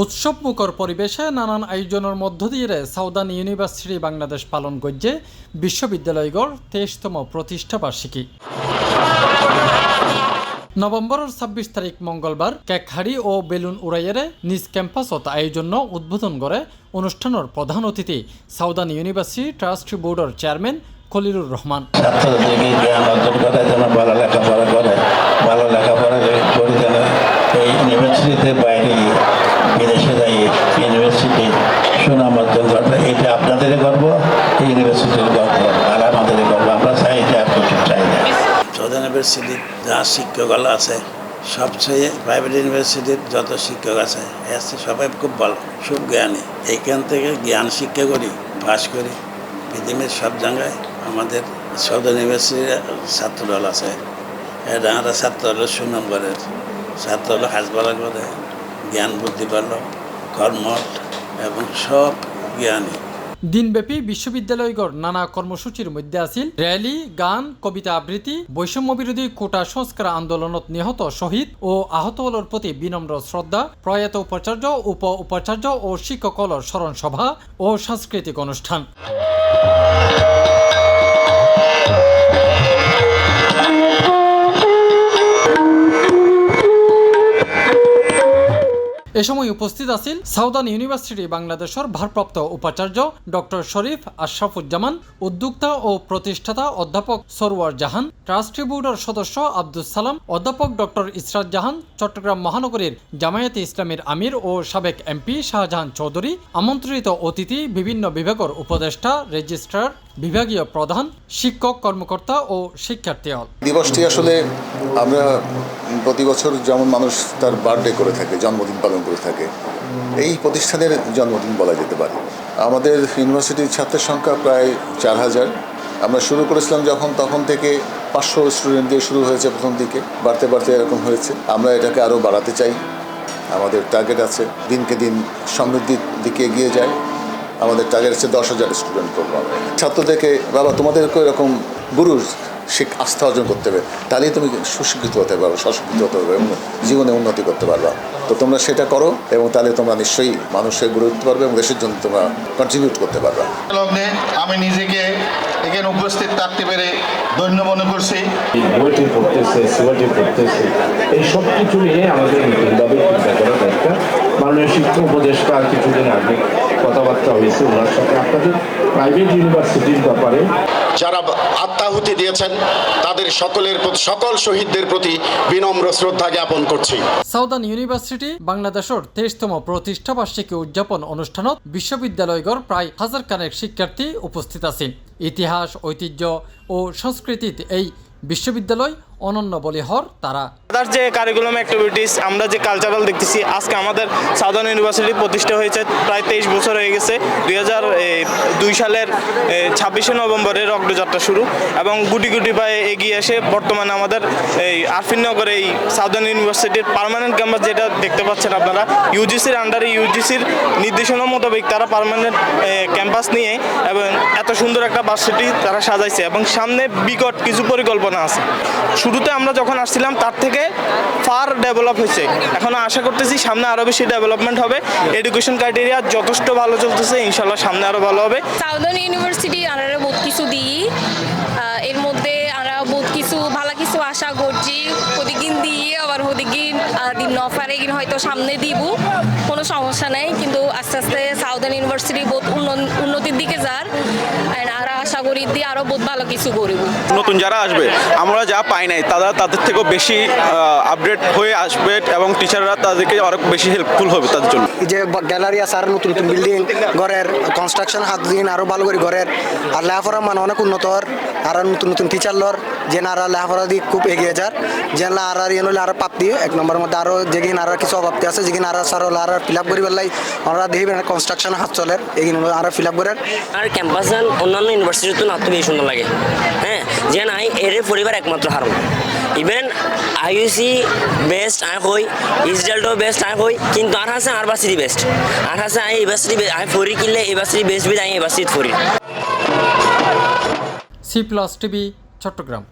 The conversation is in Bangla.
উৎসবমুখর পরিবেশে নানান আয়োজনের মধ্য দিয়ে সাউদার্ন ইউনিভার্সিটি বাংলাদেশ পালন করছে বিশ্ববিদ্যালয়গড় 23তম প্রতিষ্ঠা বার্ষিকী। নভেম্বরের 26 তারিখ মঙ্গলবার কেকহাড়ি ও বেলুন উড়াইয়ের নিজ ক্যাম্পাসত আয়োজন উদ্বোধন করে অনুষ্ঠানের প্রধান অতিথি সাউদার্ন ইউনিভার্সিটি ট্রাস্টি বোর্ডের চেয়ারম্যান খলিলুর রহমান। এই ইউনিভার্সিটিতে বাইরে বিদেশে যাই ইউনিভার্সিটির সুনাম অর্জন করবে, এটা আপনাদের গর্ব, এই ইউনিভার্সিটির গর্ব, আর আমাদের গর্ব। আমরা চাই এটা আর কিছু চাই না। সাউদার্ন ইউনিভার্সিটির যা শিক্ষকগুলো আছে, সবচেয়ে প্রাইভেট ইউনিভার্সিটির যত শিক্ষক আছে সবাই খুব ভালো, খুব জ্ঞানী। এইখান থেকে জ্ঞান শিক্ষা করি, পাস করি পৃথিবীর সব জায়গায়। আমাদের সাউদার্ন ইউনিভার্সিটির ছাত্রদল আছে, এটা আমরা ছাত্রদল সুনাম করে, ছাত্র হলো হাজবালা করে, জ্ঞান বুদ্ধি পারল, কর্মঠ এবং সব জ্ঞানী। দিনব্যাপী বিশ্ববিদ্যালয়গড় নানা কর্মসূচির মধ্যে আছিল র্যালি, গান, কবিতা আবৃত্তি, বৈষম্য বিরোধী কোটা সংস্কার আন্দোলনত নিহত শহীদ ও আহতদের প্রতি বিনম্র শ্রদ্ধা, প্রয়াত উপাচার্য, উপ উপাচার্য ও শিক্ষকদের স্মরণ সভা ও সাংস্কৃতিক অনুষ্ঠান। এ সময় উপস্থিত আছেন সাউদার্ন ইউনিভার্সিটি বাংলাদেশের ভারপ্রাপ্ত উপাচার্য ডক্টর শরীফ আশরাফুজ্জামান, উদ্যোক্তা ও প্রতিষ্ঠাতা অধ্যাপক সরওয়ার জাহান, ট্রাস্টি বোর্ডের সদস্য আব্দুস সালাম, অধ্যাপক ডক্টর ইসরাত জাহান, চট্টগ্রাম মহানগরীর জামায়াতে ইসলামীর আমির ও সাবেক এমপি শাহজাহান চৌধুরী, আমন্ত্রিত অতিথি বিভিন্ন বিভাগের উপদেষ্টা, রেজিস্ট্রার, বিভাগীয় প্রধান, শিক্ষক, কর্মকর্তা ও শিক্ষার্থী। দিবসটি আসলে আমরা প্রতি বছর যেমন মানুষ তার বার্থডে করে থাকে, জন্মদিন পালন করে থাকে, এই প্রতিষ্ঠানের জন্মদিন বলা যেতে পারে। আমাদের ইউনিভার্সিটির ছাত্রের সংখ্যা প্রায় 4000। আমরা শুরু করেছিলাম তখন থেকে 500 স্টুডেন্ট দিয়ে শুরু হয়েছে, প্রথম দিকে বাড়তে বাড়তে এরকম হয়েছে। আমরা এটাকে আরও বাড়াতে চাই, আমাদের টার্গেট আছে দিনকে দিন সমৃদ্ধির দিকে এগিয়ে যায়। আমাদের টার্গেট হচ্ছে 10,000 স্টুডেন্ট করবো আমরা। ছাত্রদেরকে বাবা তোমাদেরকে এরকম গুরুর আস্থা অর্জন করতে হবে, তাহলেই তুমি সুশিক্ষিত হতে পারবে, সশিক্ষিত হতে পারবে এবং জীবনে উন্নতি করতে পারবা। তো তোমরা সেটা করো এবং তাহলে তোমরা নিশ্চয়ই মানুষের গড়ে উঠতে পারবে এবং দেশের জন্য তোমরা কন্ট্রিবিউট করতে পারবা। লগ্নে আমি নিজেকে এখানে উপস্থিত থাকতে পেরে ধন্য মনে করছি। বইটি পড়তেছে, সিলেবাসটি পড়তেছে, এই সব কিছু নিয়ে আমাদের নতুনভাবে চিন্তা করা দরকার। মাননীয় শিক্ষা উপদেষ্টা কিছুদিন আগে কথাবার্তা হয়েছে ওনার সাথে আপনাদের প্রাইভেট ইউনিভার্সিটির ব্যাপারে। যারা আত্মাহুতি দিয়েছেন তাদের সকল শহীদদের প্রতি বিনম্র শ্রদ্ধা জ্ঞাপন করছি। সাউদার্ন ইউনিভার্সিটি বাংলাদেশের 23তম প্রতিষ্ঠা বার্ষিকী উদযাপন অনুষ্ঠানত বিশ্ববিদ্যালয়গড় প্রায় 1000 খানেক শিক্ষার্থী উপস্থিত আছেন। ইতিহাস, ঐতিহ্য ও সংস্কৃতিতে এই বিশ্ববিদ্যালয় অনন্য বলে হর তারা। যে কারিকুলাম অ্যাক্টিভিটিস, আমরা যে কালচারাল দেখতেছি, আজকে আমাদের সাউদার্ন ইউনিভার্সিটি প্রতিষ্ঠা হয়েছে প্রায় 23 বছর হয়ে গেছে। 2002 সালের 26শে নভেম্বরের অগ্রযাত্রা শুরু এবং গুটি গুটি পায়ে এগিয়ে এসে বর্তমানে আমাদের এই আরফিনগরে এই সাউদার্ন ইউনিভার্সিটির পার্মানেন্ট ক্যাম্পাস যেটা দেখতে পাচ্ছেন আপনারা, ইউজিসির আন্ডারে ইউজিসির নির্দেশনা মোতাবেক তারা পার্মানেন্ট ক্যাম্পাস নিয়ে এবং এত সুন্দর একটা ভার্সিটি তারা সাজাইছে এবং সামনে বিকট কিছু পরিকল্পনা আছে। শুরুতে আমরা যখন আসছিলাম তার থেকে ফার ডেভেলপ হয়েছে, এখন আশা করতেছি সামনে আরও বেশি ডেভেলপমেন্ট হবে। এডুকেশন ক্রাইটেরিয়া যথেষ্ট ভালো চলতেছে, ইনশাল্লাহ সামনে আরও ভালো হবে। সাউদার্ন ইউনিভার্সিটি আমরা বহুত কিছু দিই, এর মধ্যে আমরা বহুত কিছু ভালো কিছু আশা করছি। প্রতিদিন দিয়ে আবার প্রতিদিন দিন নফারে হয়তো সামনে দিব, কোনো সমস্যা নেই, কিন্তু আস্তে আস্তে সাউদার্ন ইউনিভার্সিটি বহুত উন্নতির দিকে যার আর আশা করি দিয়ে আরও বহুত ভালো কিছু করব। নতুন যারা আসবে আমরা যা পাই নাই তাদের থেকেও বেশি আপডেট হয়ে আসবে এবং টিচাররা তাদেরকে আরো বেশি হেল্পফুল হবে তাদের জন্য। যে গ্যালারি আছে, আর নতুন নতুন বিল্ডিং ঘরের কনস্ট্রাকশন হাত দিন আরো ভালো করে ঘরের, আর লেখাপড়া মান অনেক উন্নত আর নতুন নতুন টিচার লর যে না লেখাপড়া দিক খুব এগিয়ে যার, যে আর হলে আরো প্রাপ্তি এক নম্বরের মধ্যে আরো যেগিন আর কিছু অভাবতি আছে, যেগিন আর সার আর ফিল আপ করি পেলাই আমরা দেখি কনস্ট্রাকশন হাত চলের এগিন আরো ফিল আপ করে। আর ক্যাম্পাস অন্যান্য ইউনিভার্সিটি তো না তো বেশি সুন্দর লাগে, হ্যাঁ, যে নাই এর পরিবার একমাত্র হারম। ইভেন আইইউসি বেস্ট আই হই, ইসরায়েলটাও বেস্ট আই হই, কিন্তু আর হাসে আর ভার্সিটি বেস্ট, আর হাসে আই ইউনিভার্সিটি আই ফরি কিনলে ইউনিভার্সিটি বেস্ট বিদ আই ইউনিভার্সিটি ফরি। C+ TV Chittagong.